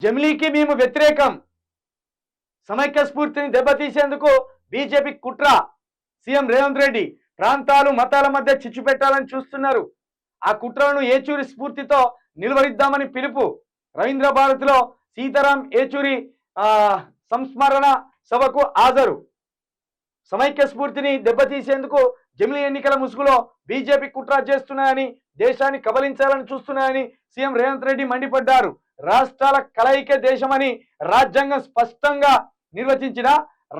జమిలీకి మేము వ్యతిరేకం. సమైక్య స్ఫూర్తిని దెబ్బతీసేందుకు బీజేపీ కుట్ర. సీఎం రేవంత్ రెడ్డి ప్రాంతాలు మతాల మధ్య చిచ్చు పెట్టాలని చూస్తున్నారు. ఆ కుట్రను ఏచూరి స్ఫూర్తితో నిలువరిద్దామని పిలుపు. రవీంద్ర భారతిలో సీతారాం ఏచూరి సంస్మరణ సభకు హాజరు. సమైక్య స్ఫూర్తిని దెబ్బతీసేందుకు జమిలీ ఎన్నికల ముసుగులో బీజేపీ కుట్ర చేస్తున్నాయని, దేశాన్ని కబలించాలని చూస్తున్నాయని సీఎం రేవంత్ రెడ్డి మండిపడ్డారు. రాష్ట్రాల కలయికే దేశమని రాజ్యాంగం స్పష్టంగా నిర్వచించిన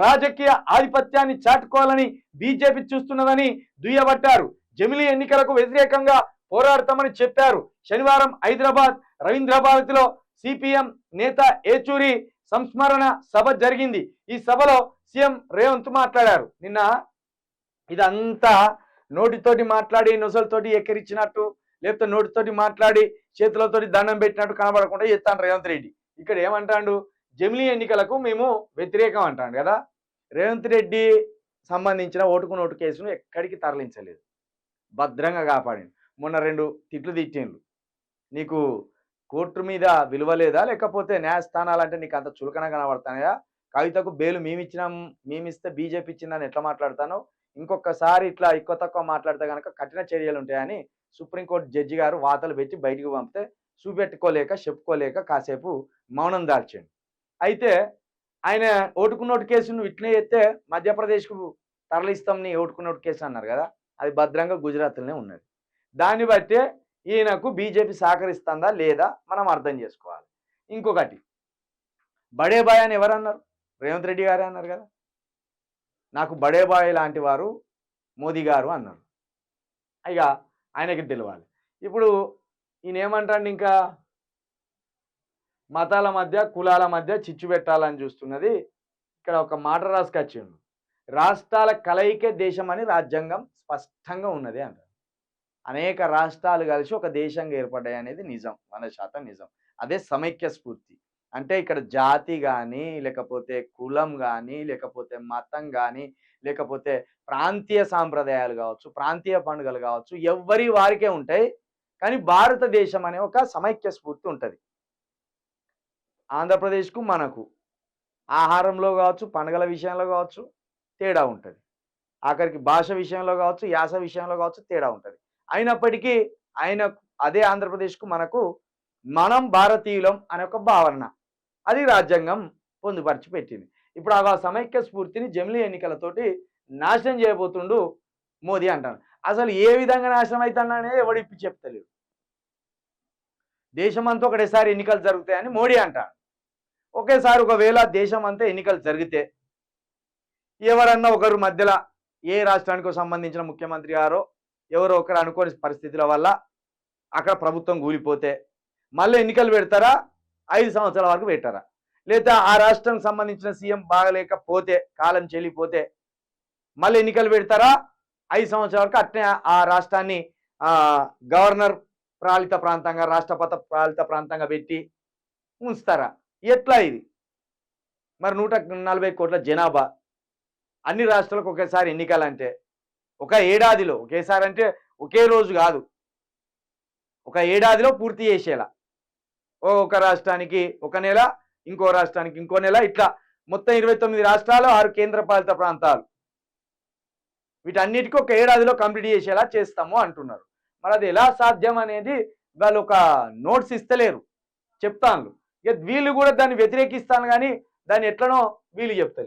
రాజకీయ ఆధిపత్యాన్ని చాటుకోవాలని బీజేపీ చూస్తున్నదని దుయ్యబట్టారు. జమిలీ ఎన్నికలకు వ్యతిరేకంగా పోరాడతామని చెప్పారు. శనివారం హైదరాబాద్ రవీంద్ర భారతిలో సిపిఎం నేత ఏచూరి సంస్మరణ సభ జరిగింది. ఈ సభలో సీఎం రేవంత్ మాట్లాడారు. నిన్న ఇదంతా నోటితోటి మాట్లాడి నొసలతోటి ఎక్కిరించినట్టు, లేకపోతే నోటితోటి మాట్లాడి చేతులతోటి దండం పెట్టినట్టు కనబడకుండా చెప్తాను రేవంత్ రెడ్డి. ఇక్కడ ఏమంటాడు, జమిలీ ఎన్నికలకు మేము వ్యతిరేకం అంటాడు కదా. రేవంత్ రెడ్డి సంబంధించిన ఓటుకు నోటు కేసును ఎక్కడికి తరలించలేదు, భద్రంగా కాపాడిండు. మొన్న 2 తిట్లు తిట్టిండ్రు. నీకు కోర్టు మీద విలువ లేదా, లేకపోతే న్యాయస్థానాలంటే నీకు అంత చులకన కనబడతానయా? కవితకు బెయిల్ మేమిస్తే బీజేపీ ఇచ్చిందని ఎట్లా మాట్లాడతానో, ఇంకొకసారి ఇట్లా ఎక్కువ తక్కువ మాట్లాడితే కనుక కఠిన చర్యలు ఉంటాయని సుప్రీంకోర్టు జడ్జి గారు వాతలు పెట్టి బయటికి పంపితే చూపెట్టుకోలేక చెప్పుకోలేక కాసేపు మౌనం దాల్చండి. అయితే ఆయన ఓటుకు నోటు కేసును ఇట్లే ఎత్తే మధ్యప్రదేశ్కు తరలిస్తాం నీ ఓటుకు నోటు కేసు అన్నారు కదా, అది భద్రంగా గుజరాత్లోనే ఉన్నది. దాన్ని బట్టే ఈయనకు బీజేపీ సహకరిస్తుందా లేదా మనం అర్థం చేసుకోవాలి. ఇంకొకటి, బడే బాయ్ అని ఎవరన్నారు? రేవంత్ రెడ్డి గారే అన్నారు కదా. నాకు బడే బాయ్ లాంటి వారు మోదీ గారు అన్నారు. ఇక ఆయనకి తెలియాలి. ఇప్పుడు ఈయన ఏమంటాడు, ఇంకా మతాల మధ్య కులాల మధ్య చిచ్చు పెట్టాలని చూస్తున్నది. ఇక్కడ ఒక మాట రాసుకొచ్చిండు, రాష్ట్రాల కలయికే దేశం అని రాజ్యాంగం స్పష్టంగా ఉన్నది అంటారు. అనేక రాష్ట్రాలు కలిసి ఒక దేశంగా ఏర్పడ్డాయి అనేది నిజం, 100% నిజం. అదే సమైక్య స్ఫూర్తి అంటే. ఇక్కడ జాతి కానీ, లేకపోతే కులం కానీ, లేకపోతే మతం కానీ, లేకపోతే ప్రాంతీయ సాంప్రదాయాలు కావచ్చు, ప్రాంతీయ పండుగలు కావచ్చు, ఎవ్వరి వారికే ఉంటాయి. కానీ భారతదేశం అనే ఒక సమైక్య స్ఫూర్తి ఉంటుంది. ఆంధ్రప్రదేశ్కు మనకు ఆహారంలో కావచ్చు, పండుగల విషయంలో కావచ్చు తేడా ఉంటుంది. ఆఖరికి భాష విషయంలో కావచ్చు, యాస విషయంలో కావచ్చు తేడా ఉంటుంది. అయినప్పటికీ అదే ఆంధ్రప్రదేశ్కు మనకు మనం భారతీయులం అనే ఒక భావన అది రాజ్యాంగం పొందుపరిచి పెట్టింది. ఇప్పుడు ఆ సమైక్య స్ఫూర్తిని జమిలీ ఎన్నికలతోటి నాశనం చేయబోతుండు మోదీ అంటాను. అసలు ఏ విధంగా నాశనం అవుతాడనే ఎవడు ఇప్పి చెప్తలేడు. దేశమంతా ఒకటేసారి ఎన్నికలు జరుగుతాయని మోడీ అంటాడు. ఒకేసారి ఒకవేళ దేశం అంతా ఎన్నికలు జరిగితే ఎవరన్నా ఒకరు మధ్యలో ఏ రాష్ట్రానికి సంబంధించిన ముఖ్యమంత్రి గారో ఎవరో ఒకరు అనుకోని పరిస్థితుల వల్ల అక్కడ ప్రభుత్వం కూలిపోతే మళ్ళీ ఎన్నికలు పెడతారా? 5 సంవత్సరాల వరకు పెట్టారా? లేదా ఆ రాష్ట్రానికి సంబంధించిన సీఎం బాగలేకపోతే, కాలం చెల్లిపోతే మళ్ళీ ఎన్నికలు పెడతారా? 5 సంవత్సరాల వరకు అట్నే ఆ రాష్ట్రాన్ని గవర్నర్ పాలిత ప్రాంతంగా, రాష్ట్రపతి పాలిత ప్రాంతంగా పెట్టి ఉంచుతారా? ఎట్లా ఇది? మరి 140 కోట్ల జనాభా, అన్ని రాష్ట్రాలకు ఒకేసారి ఎన్నికలంటే ఒక ఏడాదిలో ఒకేసారి అంటే ఒకే రోజు కాదు, ఒక ఏడాదిలో పూర్తి చేసేలా. ఒక రాష్ట్రానికి ఒక నెల, ఇంకో రాష్ట్రానికి ఇంకో నెల, ఇట్లా మొత్తం 29 రాష్ట్రాలు, 6 కేంద్రపాలిత ప్రాంతాలు, వీటన్నిటికీ ఒక ఏడాదిలో కంప్లీట్ చేసేలా చేస్తాము అంటున్నారు. మరి అది ఎలా సాధ్యం అనేది వాళ్ళు ఒక నోట్స్ ఇస్తలేరు, చెప్తాను. ఇక వీళ్ళు కూడా దాన్ని వ్యతిరేకిస్తాను కానీ దాన్ని ఎట్లనో వీళ్ళు చెప్తారు.